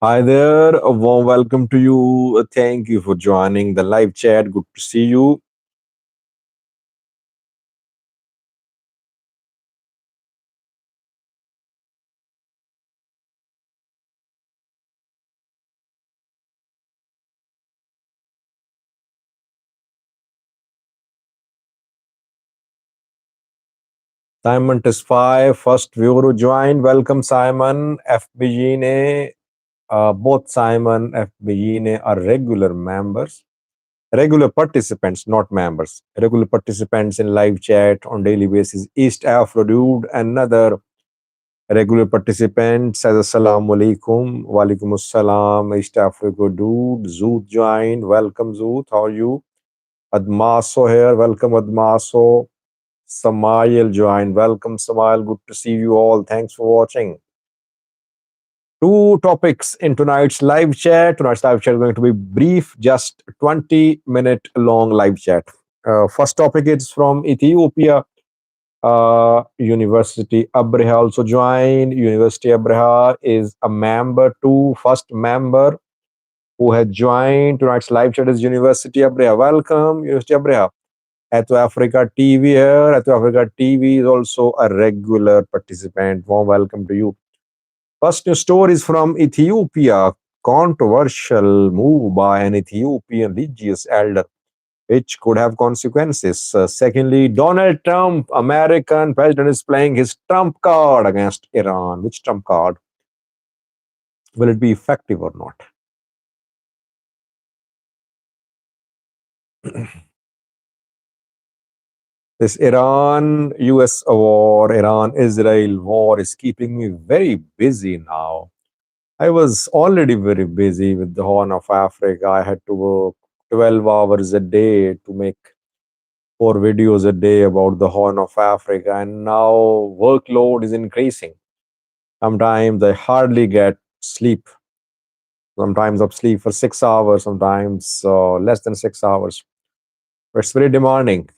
Hi there, a warm welcome to you. Thank you for joining the live chat. Good to see you. Simon Tesfaye, first viewer who joined. Welcome, Simon. FBG ne, both Simon FBG ne are regular members, regular participants, not members, regular participants in live chat on daily basis. East Afro Dude, another regular participant says Assalamu alaikum. Walaikum assalam. East Africa Dude. Zoot joined. Welcome, Zoot. How are you? Admaso here. Welcome, Admaso. Samail joined. Welcome, Samail. Good to see you all. Thanks for watching. Two topics in tonight's live chat. Tonight's live chat is going to be brief, just 20-minute long live chat. First topic is from Ethiopia. University Abreha also joined. University Abreha is a member too. First member who has joined tonight's live chat is University Abreha. Welcome, University Abreha. Eto Africa TV here. Eto Africa TV is also a regular participant. Warm welcome to you. First news story is from Ethiopia. Controversial move by an Ethiopian religious elder, which could have consequences. Secondly, Donald Trump, American president, is playing his trump card against Iran. Which trump card? Will it be effective or not? This Iran US war, Iran Israel war is keeping me very busy now. I was already very busy with the Horn of Africa. I had to work 12 hours a day to make 4 videos a day about the Horn of Africa, and now workload is increasing. Sometimes I hardly get sleep. Sometimes I sleep for 6 hours, sometimes less than 6 hours. It's very demanding.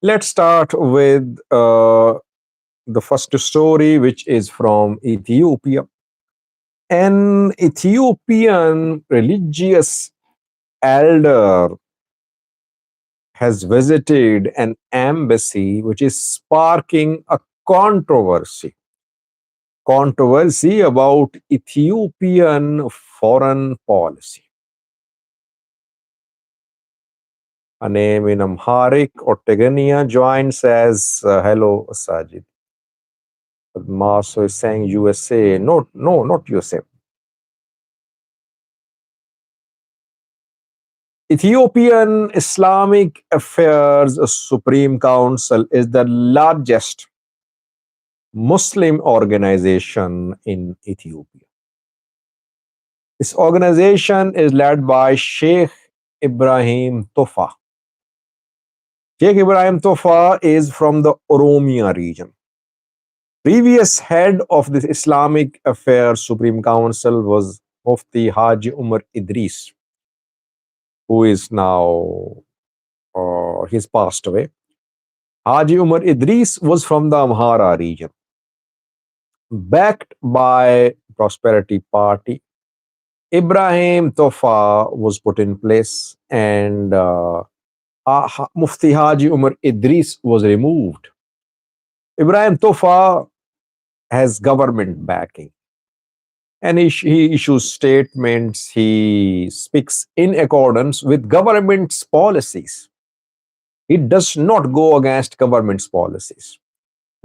Let's start with the first story, which is from Ethiopia. An Ethiopian religious elder has visited an embassy which is sparking a controversy. Controversy about Ethiopian foreign policy. A name in Amharic or Tigrinya joins as hello, Sajid. Maso is saying USA. No, no, not USA. Ethiopian Islamic Affairs Supreme Council is the largest Muslim organization in Ethiopia. This organization is led by Sheikh Ibrahim Tofa. Sheikh Ibrahim Tofa is from the Oromia region. Previous head of this Islamic Affairs Supreme Council was Mufti Haji Umar Idris, who is now, he's passed away. Haji Umar Idris was from the Amhara region. Backed by Prosperity Party, Ibrahim Tofa was put in place, and Mufti Haji Umar Idris was removed. Ibrahim Tofa has government backing, and he issues statements. He speaks in accordance with government's policies. He does not go against government's policies.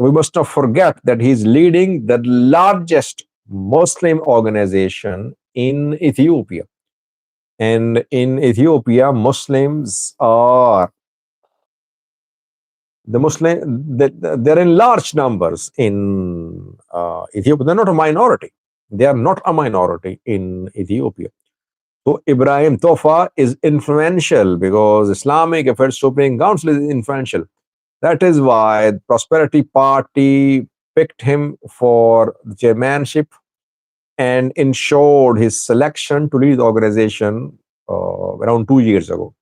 We must not forget that he is leading the largest Muslim organization in Ethiopia. And in Ethiopia, Muslims are they're in large numbers in Ethiopia. They're not a minority. They are not a minority in Ethiopia. So Ibrahim Tofa is influential because Islamic Affairs Supreme Council is influential. That is why Prosperity Party picked him for the chairmanship and ensured his selection to lead the organization around 2 years ago.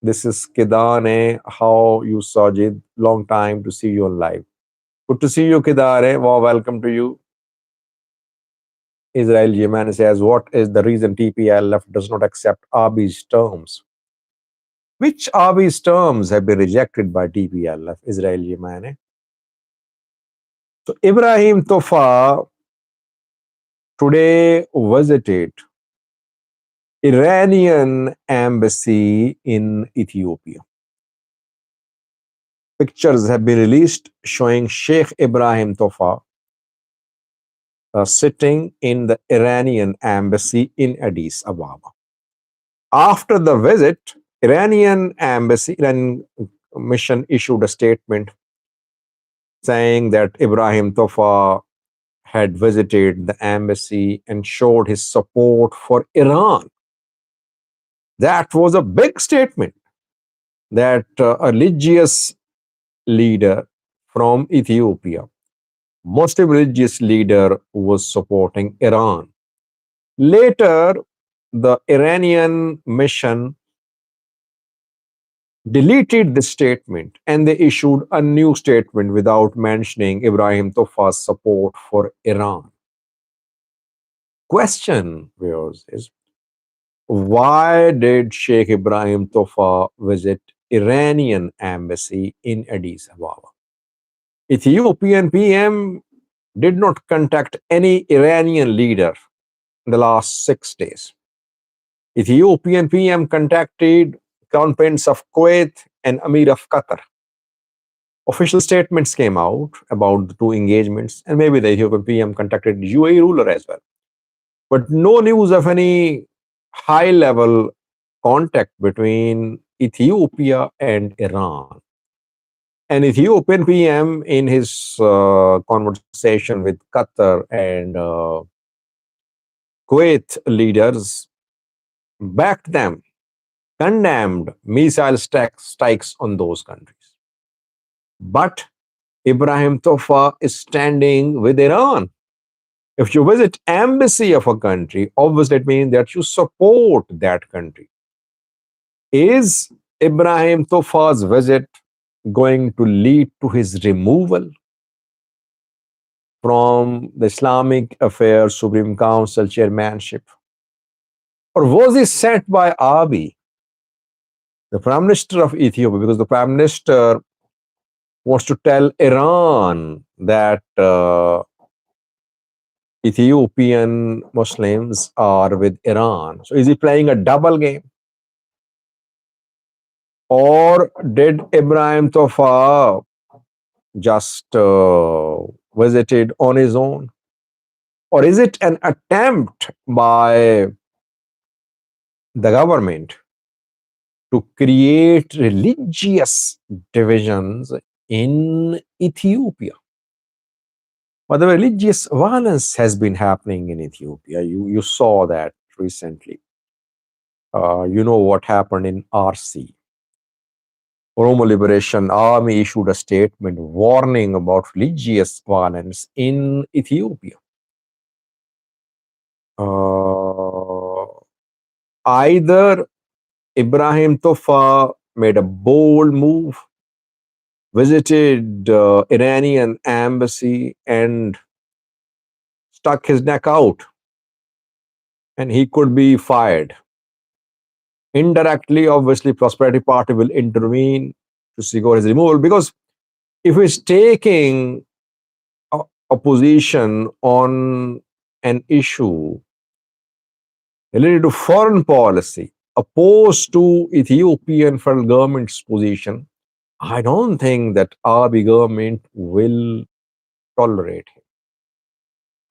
This is Kidane. How you, Sajid? Long time to see you on live. Good to see you, Kidare. Well, welcome to you. Israel Yemen says, what is the reason TPLF does not accept Abi's terms? Which Abi's terms have been rejected by TPLF, Israel Yemen? So Ibrahim Tofa today visited Iranian embassy in Ethiopia. Pictures have been released showing Sheikh Ibrahim Tofa sitting in the Iranian embassy in Addis Ababa. After the visit, Iranian mission issued a statement saying that Ibrahim Tofa had visited the embassy and showed his support for Iran. That was a big statement that a religious leader from Ethiopia, Muslim religious leader, was supporting Iran. Later, the Iranian mission deleted the statement and they issued a new statement without mentioning Ibrahim Tofa's support for Iran. Question, viewers, is why did Sheikh Ibrahim Tofa visit Iranian embassy in Addis Ababa? Ethiopian PM did not contact any Iranian leader in the last 6 days. Ethiopian PM contacted Crown Prince of Kuwait and Amir of Qatar. Official statements came out about the two engagements, and maybe the Ethiopian PM contacted UAE ruler as well. But no news of any high level contact between Ethiopia and Iran. An Ethiopian PM, in his conversation with Qatar and Kuwait leaders, backed them, condemned missile strikes on those countries. But Ibrahim Tofa is standing with Iran. If you visit embassy of a country, obviously it means that you support that country. Is Ibrahim Tofa's visit going to lead to his removal from the Islamic Affairs Supreme Council chairmanship? Or was he sent by Abiy, the Prime Minister of Ethiopia, because the Prime Minister wants to tell Iran that Ethiopian Muslims are with Iran. So is he playing a double game? Or did Ibrahim Tofa just visited on his own? Or is it an attempt by the government to create religious divisions in Ethiopia? But the religious violence has been happening in Ethiopia. You saw that recently. You know what happened in RC. Oromo Liberation Army issued a statement warning about religious violence in Ethiopia. Either Ibrahim Tofa made a bold move, visited Iranian embassy and stuck his neck out, and he could be fired. Indirectly, obviously, Prosperity Party will intervene to secure his removal, because if he's taking a position on an issue related to foreign policy opposed to Ethiopian federal government's position, I don't think that Abiy government will tolerate him.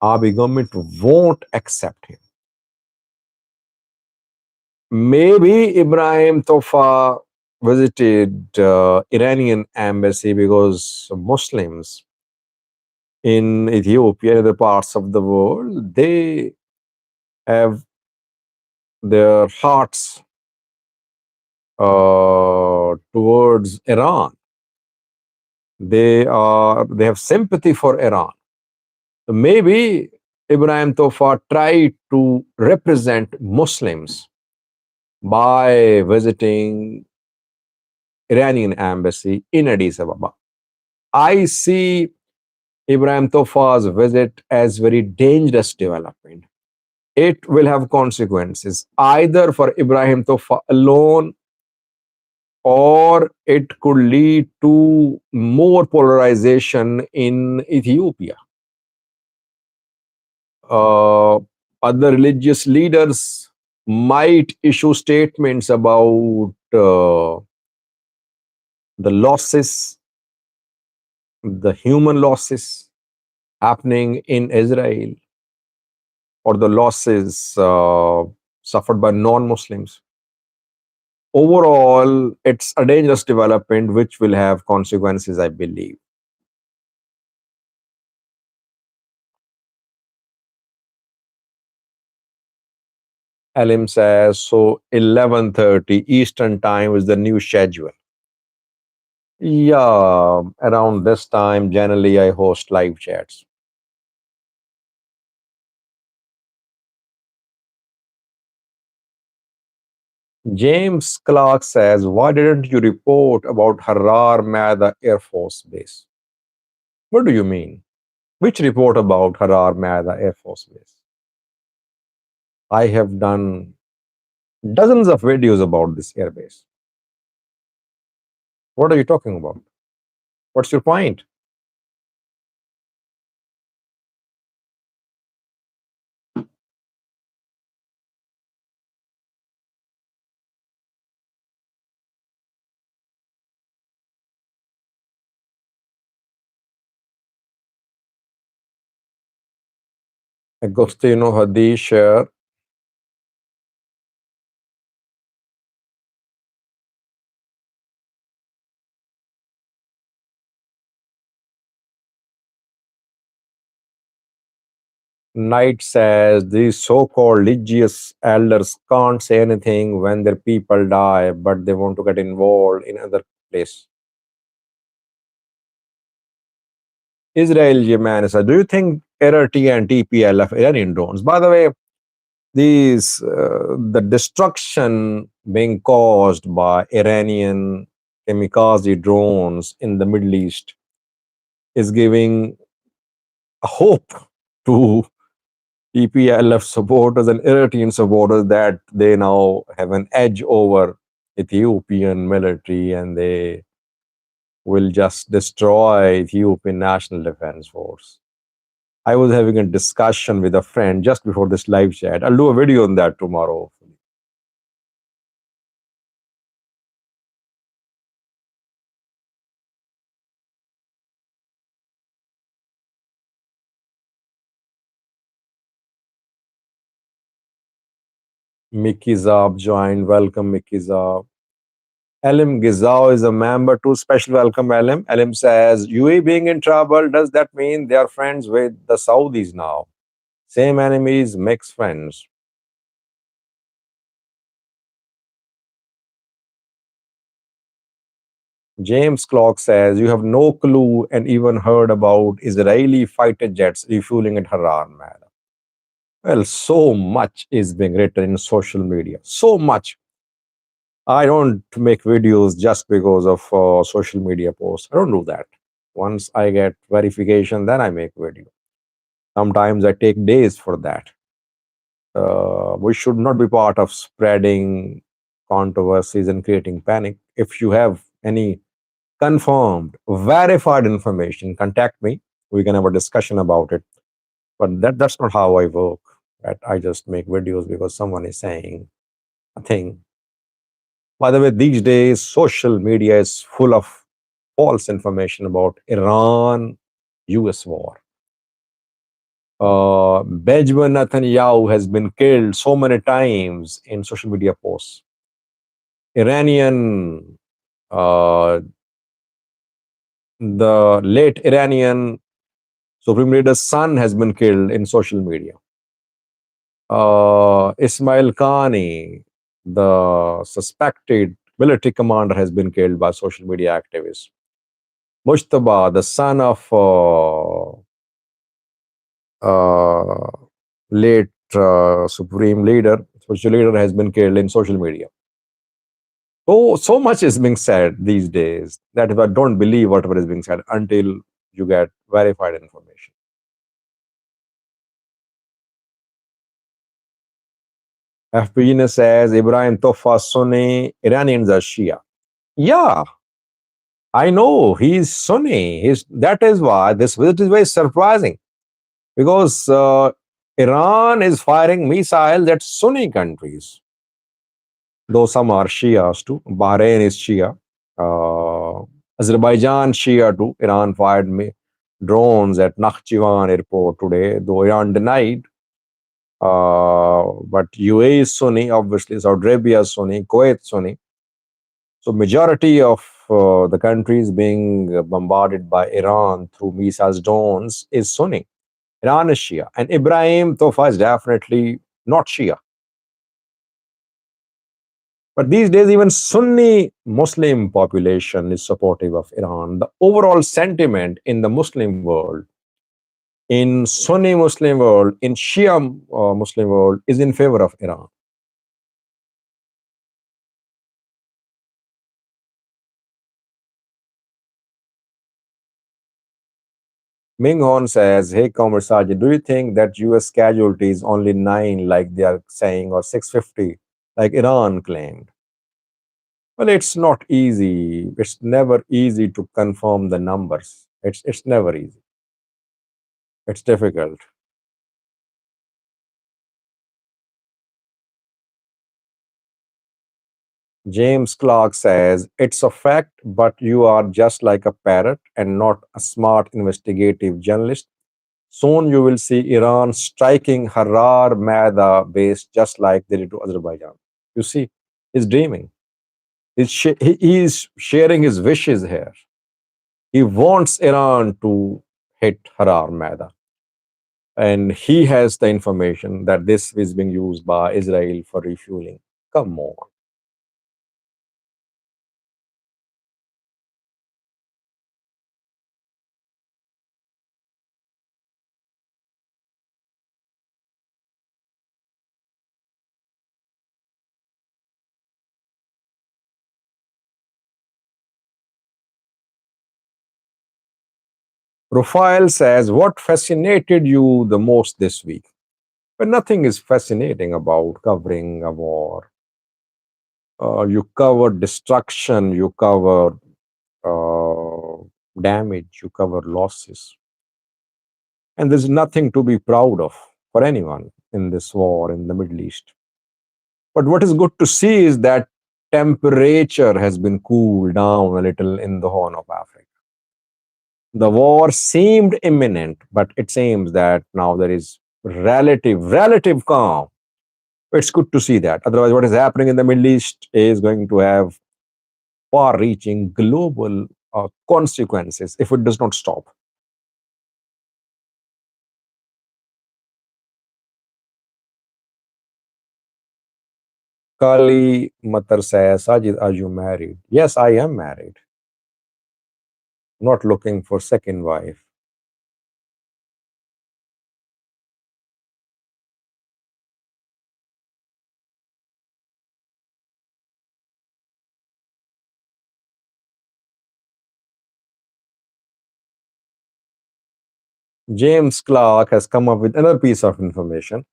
Abiy government won't accept him. Maybe Ibrahim Tofa visited Iranian embassy because Muslims in Ethiopia and other parts of the world, they have their hearts towards Iran. They have sympathy for Iran. So maybe Ibrahim Tofa tried to represent Muslims by visiting Iranian embassy in Addis Ababa. I see Ibrahim Tofa's visit as very dangerous development. It will have consequences either for Ibrahim Tofa alone, or it could lead to more polarization in Ethiopia. Uh, Other religious leaders might issue statements about the losses, the human losses happening in Israel, or the losses suffered by non Muslims. Overall, it's a dangerous development which will have consequences, I believe. Alim says, so 11:30 Eastern time is the new schedule. Yeah, around this time, generally I host live chats. James Clark says, why didn't you report about Harar Mada Air Force Base? What do you mean? Which report about Harar Mada Air Force Base? I have done dozens of videos about this airbase. What are you talking about? What's your point? Agostino Hadish, Knight says these so-called religious elders can't say anything when their people die, but they want to get involved in other place. Israel Yemen says, do you think RRT and TPLF Iranian drones? By the way, the destruction being caused by Iranian kamikaze drones in the Middle East is giving hope to TPLF supporters and Eritrean supporters that they now have an edge over Ethiopian military, and they will just destroy Ethiopian National Defense Force. I was having a discussion with a friend just before this live chat. I'll do a video on that tomorrow. Mickey Zab joined. Welcome, Mickey Zab. Elim Gizao is a member too. Special welcome, Elim. Elim says, UAE being in trouble, does that mean they are friends with the Saudis now? Same enemies, makes friends. James Clark says, you have no clue and even heard about Israeli fighter jets refueling at Harar, man. Well, so much is being written in social media. So much. I don't make videos just because of social media posts. I don't do that. Once I get verification, then I make video. Sometimes I take days for that. We should not be part of spreading controversies and creating panic. If you have any confirmed, verified information, contact me. We can have a discussion about it. But that's not how I work. That I just make videos because someone is saying a thing. By the way, these days, social media is full of false information about Iran US war. Benjamin Netanyahu has been killed so many times in social media posts. Iranian, uh, the late Iranian Supreme Leader's son has been killed in social media. Ismail Khani, the suspected military commander, has been killed by social media activists. Mujtaba, the son of uh, late supreme leader, spiritual leader, has been killed in social media. So much is being said these days that if I don't believe whatever is being said until you get verified information. FPN says Ibrahim Tofa Sunni, Iranians are Shia. Yeah, I know he's Sunni. That is why this visit is very surprising because Iran is firing missiles at Sunni countries, though some are Shias too. Bahrain is Shia. Uh, Azerbaijan Shia too. Iran fired drones at Nakhchivan airport today, though Iran denied. But UAE is Sunni, obviously. Saudi Arabia is Sunni. Kuwait Sunni. So majority of the countries being bombarded by Iran through missiles drones is Sunni. Iran is Shia. And Ibrahim Tofa is definitely not Shia. But these days, even Sunni Muslim population is supportive of Iran. The overall sentiment in the Muslim world, in Sunni Muslim world, in Shia Muslim world, is in favor of Iran. Ming Hon says, "Hey, Comrade Sajid, do you think that US casualties only 9, like they are saying, or 650, like Iran claimed?" Well, it's not easy. It's never easy to confirm the numbers. It's never easy. It's difficult. James Clark says, "It's a fact, but you are just like a parrot and not a smart investigative journalist. Soon you will see Iran striking Harar Maida base just like they did to Azerbaijan." You see, he's dreaming. He is sharing his wishes here. He wants Iran to hit Harar Maida. And he has the information that this is being used by Israel for refueling. Come on. Profile says, "What fascinated you the most this week?" But nothing is fascinating about covering a war. You cover destruction, you cover uh, damage, you cover losses. And there's nothing to be proud of for anyone in this war in the Middle East. But what is good to see is that temperature has been cooled down a little in the Horn of Africa. The war seemed imminent, but it seems that now there is relative calm. It's good to see that. Otherwise, what is happening in the Middle East is going to have far reaching global consequences if it does not stop. Kali Matar says, "Sajid, are you married?" Yes, I am married. Not looking for second wife. James Clark has come up with another piece of information,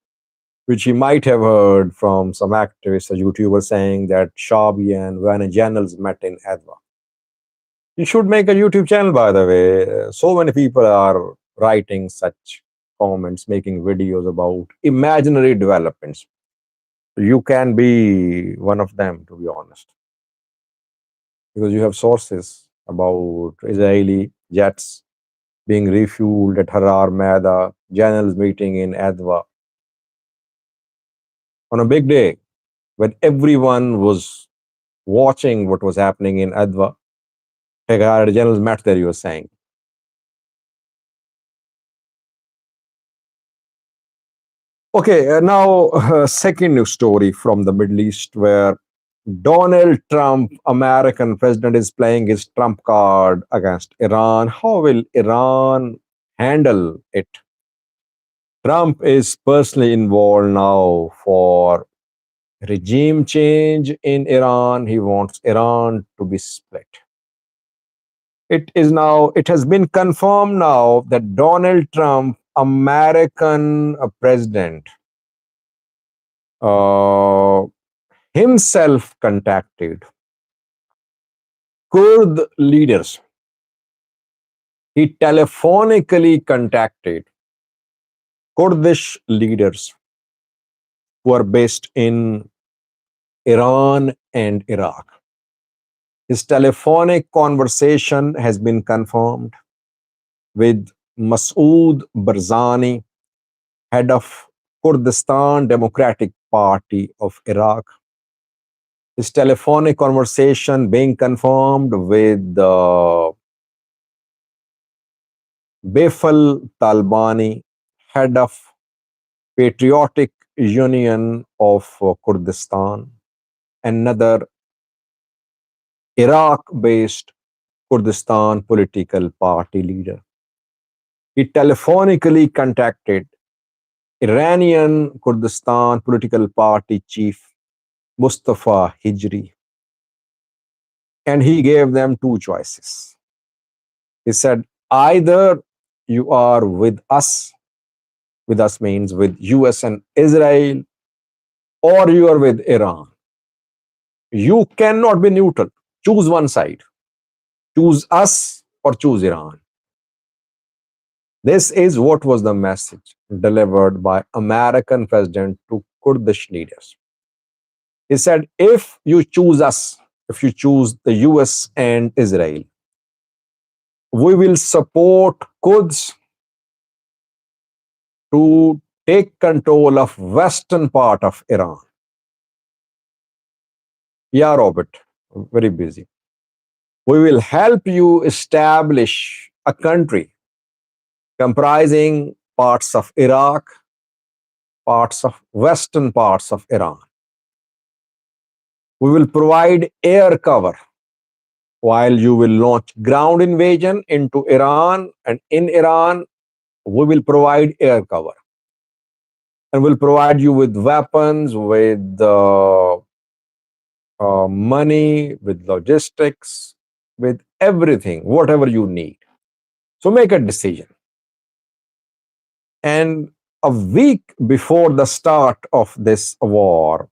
which he might have heard from some activists or YouTubers saying that Shabi and Vanna Jannals met in Adwa. You should make a YouTube channel, by the way. So many people are writing such comments, making videos about imaginary developments. You can be one of them, to be honest, because you have sources about Israeli jets being refueled at Harar Mada, generals meeting in Adwa on a big day when everyone was watching what was happening in Adwa. Harar generals met there, you were saying. Okay, now second news story from the Middle East, where Donald Trump, American president, is playing his trump card against Iran. How will Iran handle it? Trump is personally involved now for regime change in Iran. He wants Iran to be split. It has been confirmed now that Donald Trump, American president, uh, himself contacted Kurd leaders. He telephonically contacted Kurdish leaders who are based in Iran and Iraq. His telephonic conversation has been confirmed with Masoud Barzani, head of Kurdistan Democratic Party of Iraq. His telephonic conversation being confirmed with Baifal Talbani, head of Patriotic Union of Kurdistan, another Iraq-based Kurdistan political party leader. He telephonically contacted Iranian Kurdistan political party chief Mustafa Hijri, and he gave them two choices. He said, either you are with us means with US and Israel, or you are with Iran. You cannot be neutral. Choose one side. Choose us or choose Iran. This is what was the message delivered by American president to Kurdish leaders. He said, if you choose us, if you choose the US and Israel, we will support Kurds to take control of western part of Iran. Yeah, Robert, very busy. We will help you establish a country comprising parts of Iraq, parts of western parts of Iran. We will provide air cover while you will launch ground invasion into Iran, and in Iran, we will provide air cover. And we'll provide you with weapons, with money, with logistics, with everything, whatever you need. So make a decision. And a week before the start of this war,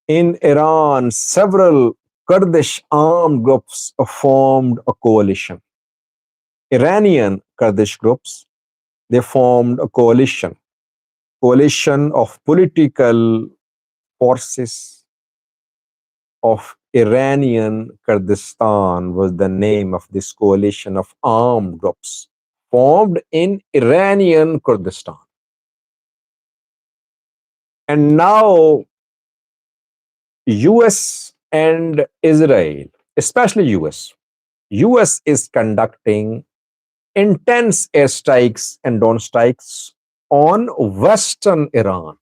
in Iran, several Kurdish armed groups formed a coalition. Iranian Kurdish groups, they formed a coalition of political forces of Iranian Kurdistan was the name of this coalition of armed groups formed in Iranian Kurdistan. And now US and Israel, especially US is conducting intense airstrikes and drone strikes on western Iran.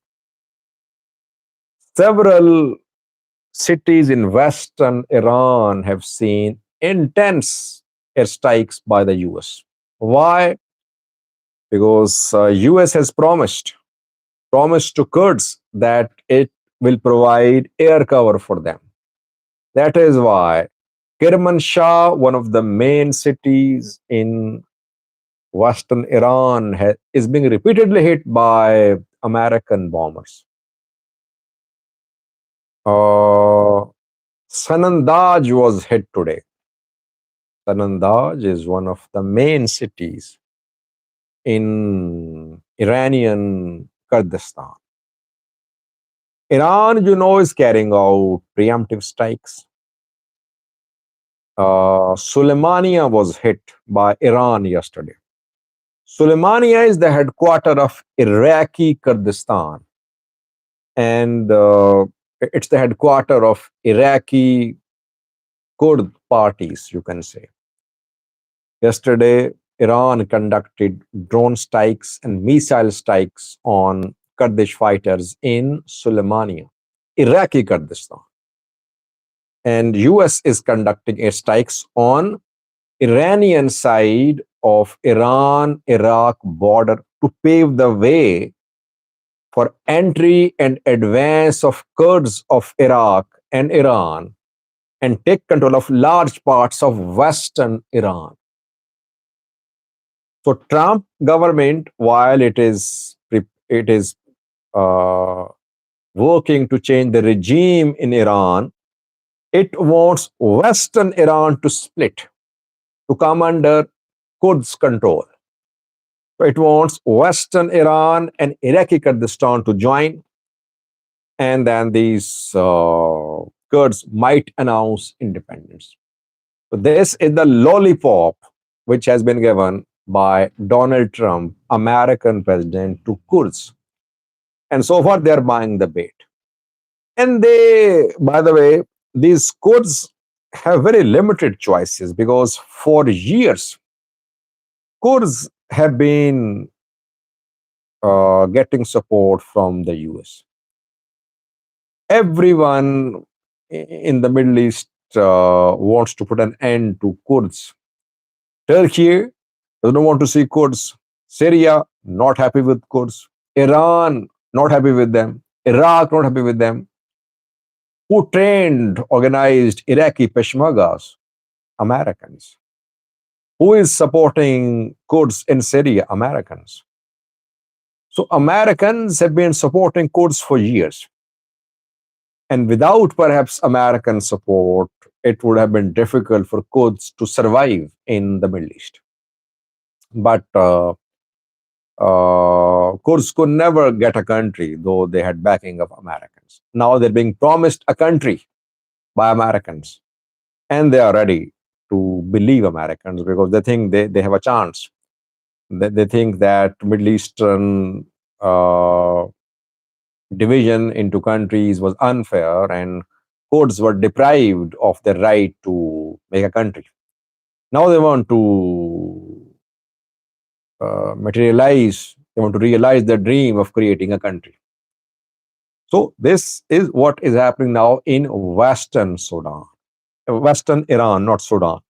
Several cities in western Iran have seen intense airstrikes by the US. Why? Because US has promised to Kurds that it will provide air cover for them. That is why Kermanshah, one of the main cities in western Iran, is being repeatedly hit by American bombers. Sanandaj was hit today. Sanandaj is one of the main cities in Iranian Kurdistan. Iran, is carrying out preemptive strikes. Suleimania was hit by Iran yesterday. Suleimania is the headquarters of Iraqi Kurdistan, and it's the headquarters of Iraqi Kurd parties, you can say. Yesterday, Iran conducted drone strikes and missile strikes on Kurdish fighters in Suleimania. Iraqi Kurdistan. And US is conducting airstrikes on Iranian side of Iran-Iraq border to pave the way for entry and advance of Kurds of Iraq and Iran and take control of large parts of Western Iran. So Trump government, while it is uh, working to change the regime in Iran, it wants Western Iran to split, to come under Kurds control. So it wants Western Iran and Iraqi Kurdistan to join, and then these Kurds might announce independence. So this is the lollipop which has been given by Donald Trump, American president, to Kurds. And so far, they're buying the bait. And they, by the way, these Kurds have very limited choices because for years, Kurds have been getting support from the US. Everyone in the Middle East wants to put an end to Kurds. Turkey doesn't want to see Kurds. Syria, not happy with Kurds. Iran, not happy with them. Iraq, not happy with them. Who trained, organized Iraqi Peshmergas? Americans. Who is supporting Kurds in Syria? Americans. So Americans have been supporting Kurds for years. And without perhaps American support, it would have been difficult for Kurds to survive in the Middle East. But Kurds could never get a country, though they had backing of Americans. Now they're being promised a country by Americans, and they are ready to believe Americans because they think they have a chance. They think that Middle Eastern division into countries was unfair and Kurds were deprived of the right to make a country. Now they want to materialize, they want to realize the dream of creating a country. So this is what is happening now in Western Sudan, Western Iran, not Sudan.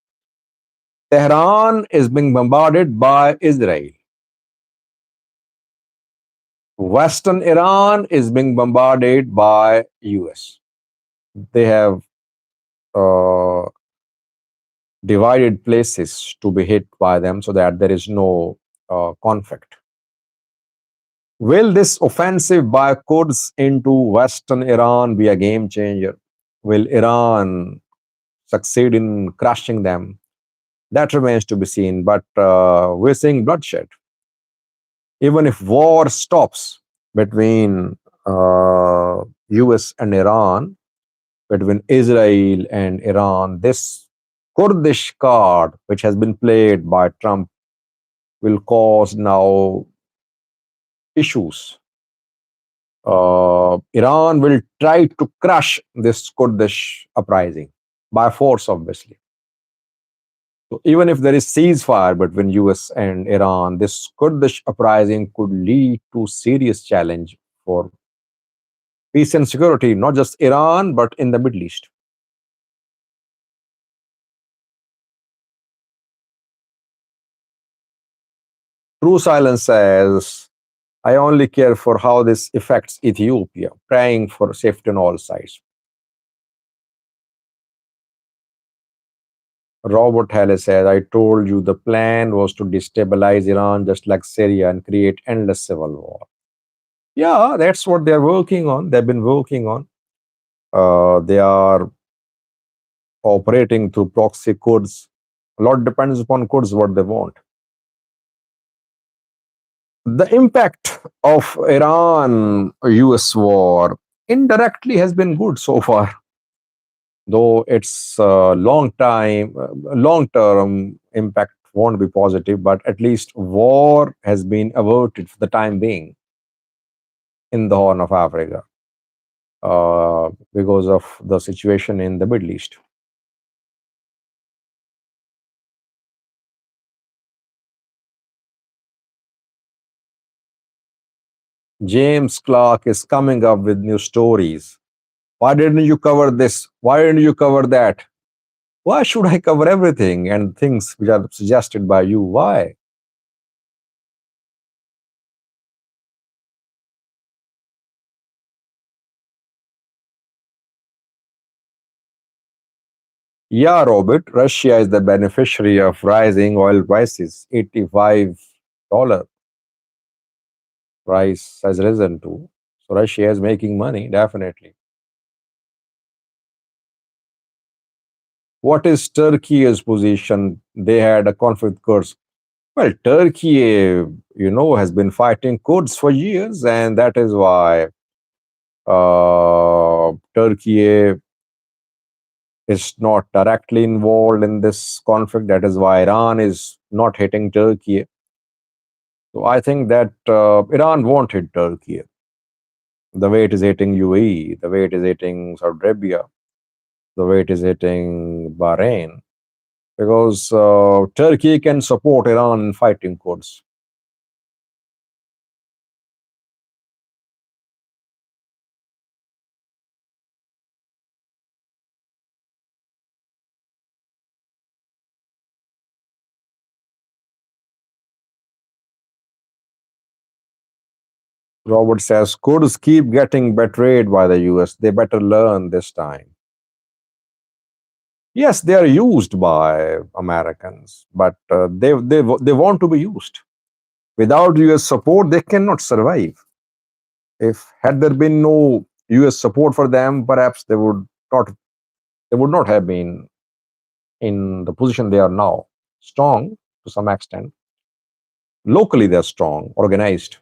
Tehran is being bombarded by Israel. Western Iran is being bombarded by US. They have uh, divided places to be hit by them so that there is no conflict. Will this offensive by Kurds into Western Iran be a game changer? Will Iran succeed in crushing them? That remains to be seen, but we're seeing bloodshed. Even if war stops between US and Iran, between Israel and Iran, this Kurdish card, which has been played by Trump, will cause now issues. Iran will try to crush this Kurdish uprising by force, obviously. So even if there is ceasefire between US and Iran, this Kurdish uprising could lead to serious challenge for peace and security, not just Iran, but in the Middle East. True Silence says, I only care for how this affects Ethiopia, praying for safety on all sides. Robert Haley says, I told you the plan was to destabilize Iran just like Syria and create endless civil war. Yeah, that's what they're working on. They've been working on. They are operating through proxy Kurds. A lot depends upon Kurds what they want. The impact of Iran US war indirectly has been good so far, though its long term impact won't be positive, but at least war has been averted for the time being in the Horn of Africa because of the situation in the Middle East. James Clark is coming up with new stories. Why didn't you cover this? Why didn't you cover that? Why should I cover everything and things which are suggested by you? Why? Yeah, Robert, Russia is the beneficiary of rising oil prices. $85 price has risen to. So Russia is making money, definitely. What is Turkey's position? They had a conflict with Kurds. Well, Turkey, has been fighting Kurds for years, and that is why Turkey is not directly involved in this conflict. That is why Iran is not hitting Turkey. So I think that Iran won't hit Turkey the way it is hitting UAE, the way it is hitting Saudi Arabia, the way it is hitting Bahrain, because Turkey can support Iran in fighting Kurds. Robert says Kurds keep getting betrayed by the US. They better learn this time. Yes, they are used by Americans, but they want to be used. Without US support, they cannot survive. If had there been no US support for them, perhaps they would not have been in the position they are now. Strong to some extent. Locally, they're strong, organized.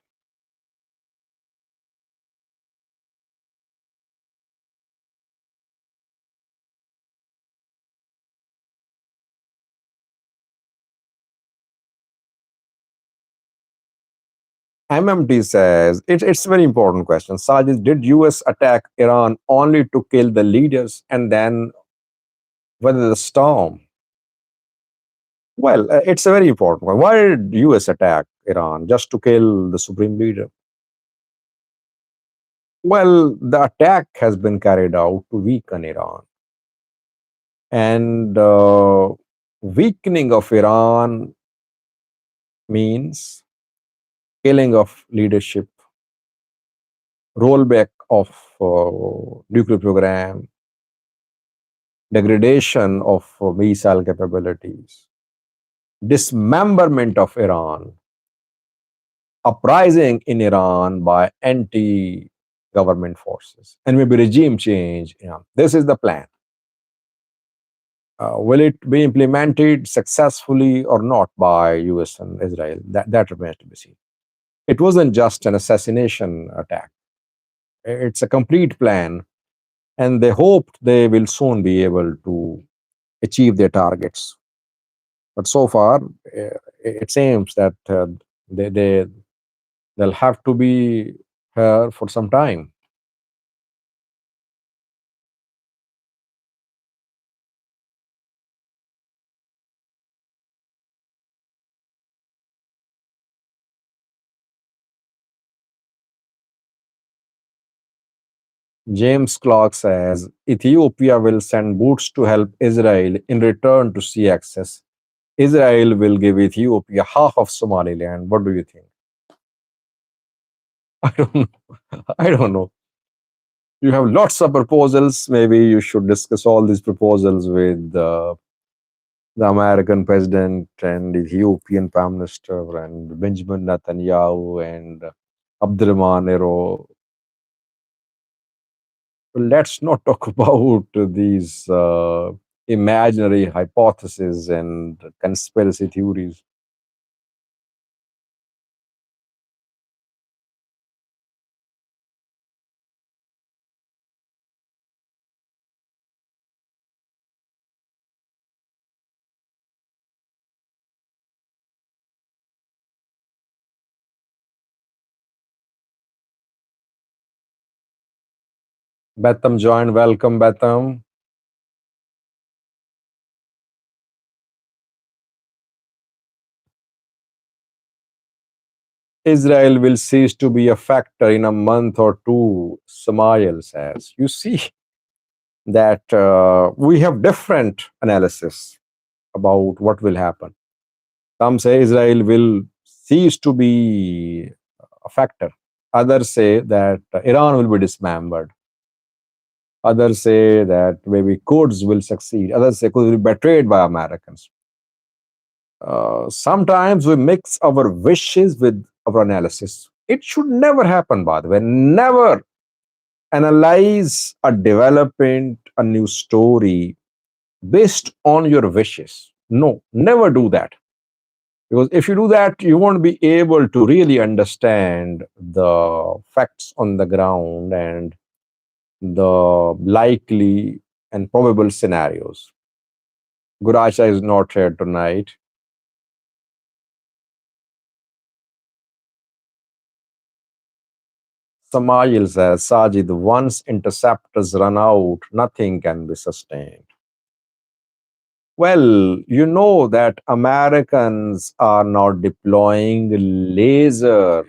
MMT says it's a very important question. Sajid, did US attack Iran only to kill the leaders and then weather the storm? Well, it's a very important one. Why did US attack Iran? Just to kill the supreme leader? Well, the attack has been carried out to weaken Iran. And weakening of Iran means killing of leadership, rollback of nuclear program, degradation of missile capabilities, dismemberment of Iran, uprising in Iran by anti government forces, and maybe regime change. This is the plan. Will it be implemented successfully or not by US and Israel? That remains to be seen. It wasn't just an assassination attack, it's a complete plan, and they hoped they will soon be able to achieve their targets. But so far, it seems that they'll have to be here for some time. James Clark says Ethiopia will send boots to help Israel in return to sea access. Israel will give Ethiopia half of Somaliland. What do you think? I don't know. I don't know. You have lots of proposals. Maybe you should discuss all these proposals with the American president and Ethiopian prime minister and Benjamin Netanyahu and Abdurrahman Ero. Let's not talk about these imaginary hypotheses and conspiracy theories. Betham joined. Welcome, Betham. Israel will cease to be a factor in a month or two, Samael says. You see, that we have different analysis about what will happen. Some say Israel will cease to be a factor. Others say that Iran will be dismembered. Others say that maybe Kurds will succeed. Others say Kurds will be betrayed by Americans. Sometimes we mix our wishes with our analysis. It should never happen, by the way. Never analyze a development, a new story based on your wishes. No, never do that. Because if you do that, you won't be able to really understand the facts on the ground and the likely and probable scenarios. Gurasha is not here tonight. Samail says, Sajid, once interceptors run out, nothing can be sustained. Well, you know that Americans are now deploying laser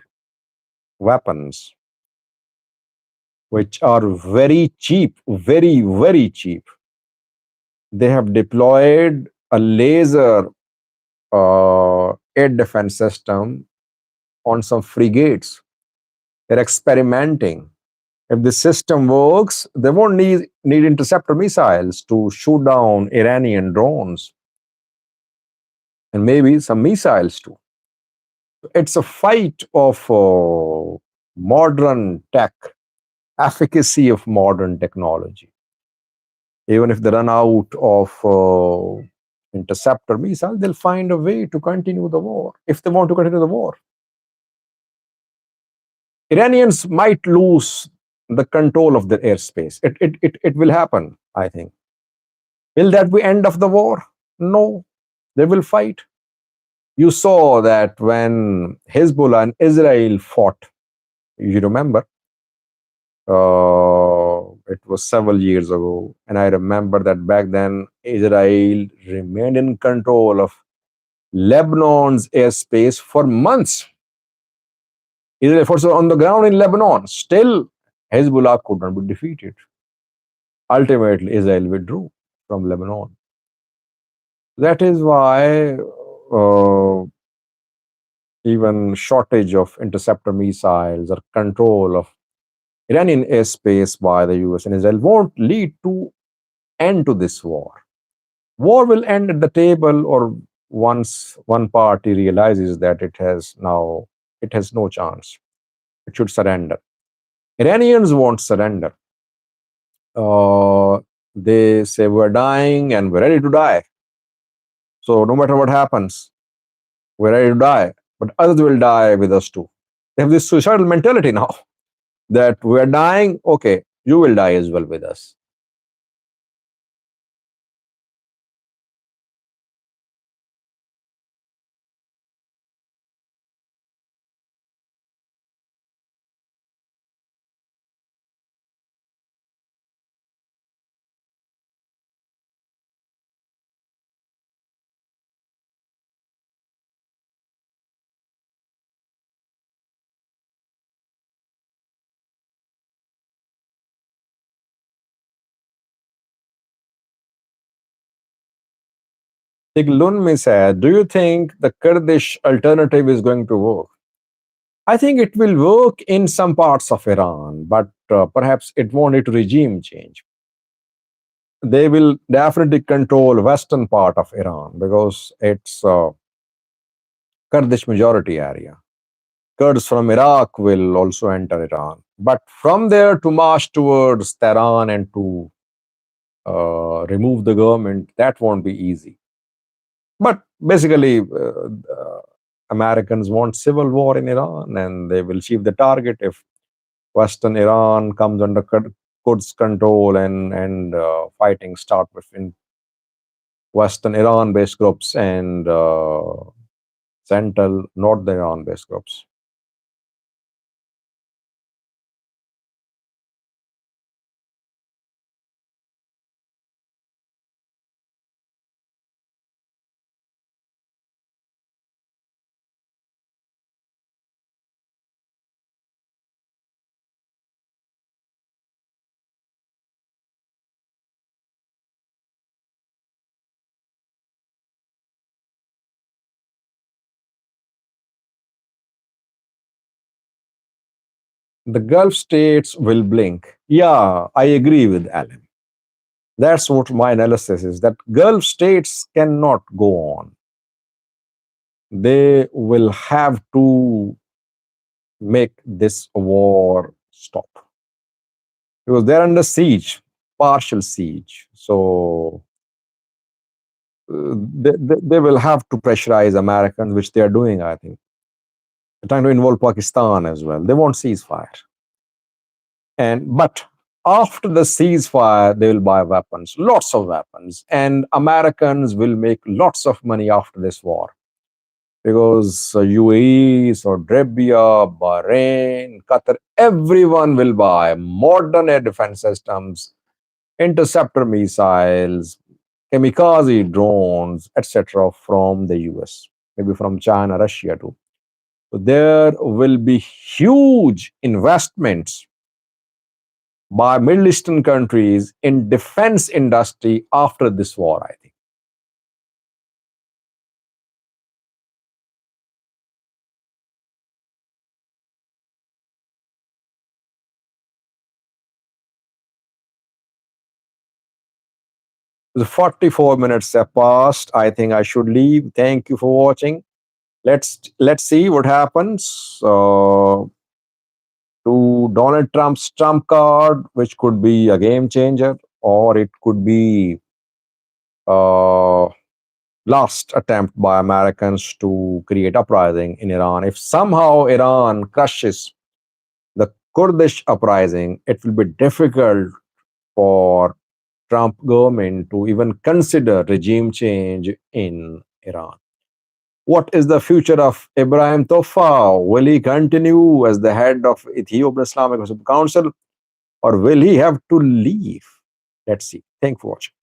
weapons, which are very cheap, very, very cheap. They have deployed a laser air defense system on some frigates. They're experimenting. If the system works, they won't need interceptor missiles to shoot down Iranian drones and maybe some missiles too. It's a fight of modern tech, efficacy of modern technology. Even if they run out of interceptor missiles, they'll find a way to continue the war if they want to continue the war. Iranians might lose the control of their airspace. It will happen, I think. Will that be end of the war? No, they will fight. You saw that when Hezbollah and Israel fought, you remember, it was several years ago. And I remember that back then, Israel remained in control of Lebanon's airspace for months. Israel forces were on the ground in Lebanon. Still, Hezbollah could not be defeated. Ultimately, Israel withdrew from Lebanon. That is why even shortage of interceptor missiles or control of Iranian airspace by the US and Israel won't lead to end to this war. War will end at the table or once one party realizes that it has no chance. It should surrender. Iranians won't surrender. Uh, they say we're dying and we're ready to die. So no matter what happens, we're ready to die. But others will die with us too. They have this suicidal mentality now that we're dying, okay, you will die as well with us. Tiglunmi said, do you think the Kurdish alternative is going to work? I think it will work in some parts of Iran, but perhaps it won't lead to regime change. They will definitely control western part of Iran because it's a Kurdish majority area. Kurds from Iraq will also enter Iran. But from there to march towards Tehran and to remove the government, that won't be easy. But basically, Americans want civil war in Iran and they will achieve the target if Western Iran comes under Quds control and fighting start between Western Iran-based groups and Central North Iran-based groups. The Gulf states will blink. Yeah, I agree with Alan. That's what my analysis is, that Gulf states cannot go on. They will have to make this war stop because they're under siege, partial siege. So they will have to pressurize Americans, which they are doing, I think. They're trying to involve Pakistan as well. They want ceasefire. But after the ceasefire, they will buy weapons, lots of weapons, and Americans will make lots of money after this war because UAE, Saudi Arabia, Bahrain, Qatar, everyone will buy modern air defense systems, interceptor missiles, kamikaze drones, etc., from the US, maybe from China, Russia too. So there will be huge investments by Middle Eastern countries in defense industry after this war, I think. The 44 minutes have passed. I think I should leave. Thank you for watching. Let's see what happens to Donald Trump's Trump card, which could be a game changer, or it could be uh, last attempt by Americans to create uprising in Iran. If somehow Iran crushes the Kurdish uprising, it will be difficult for Trump government to even consider regime change in Iran. What is the future of Ibrahim Tofa? Will he continue as the head of Ethiopian Islamic Council, or will he have to leave? Let's see. Thank you for watching.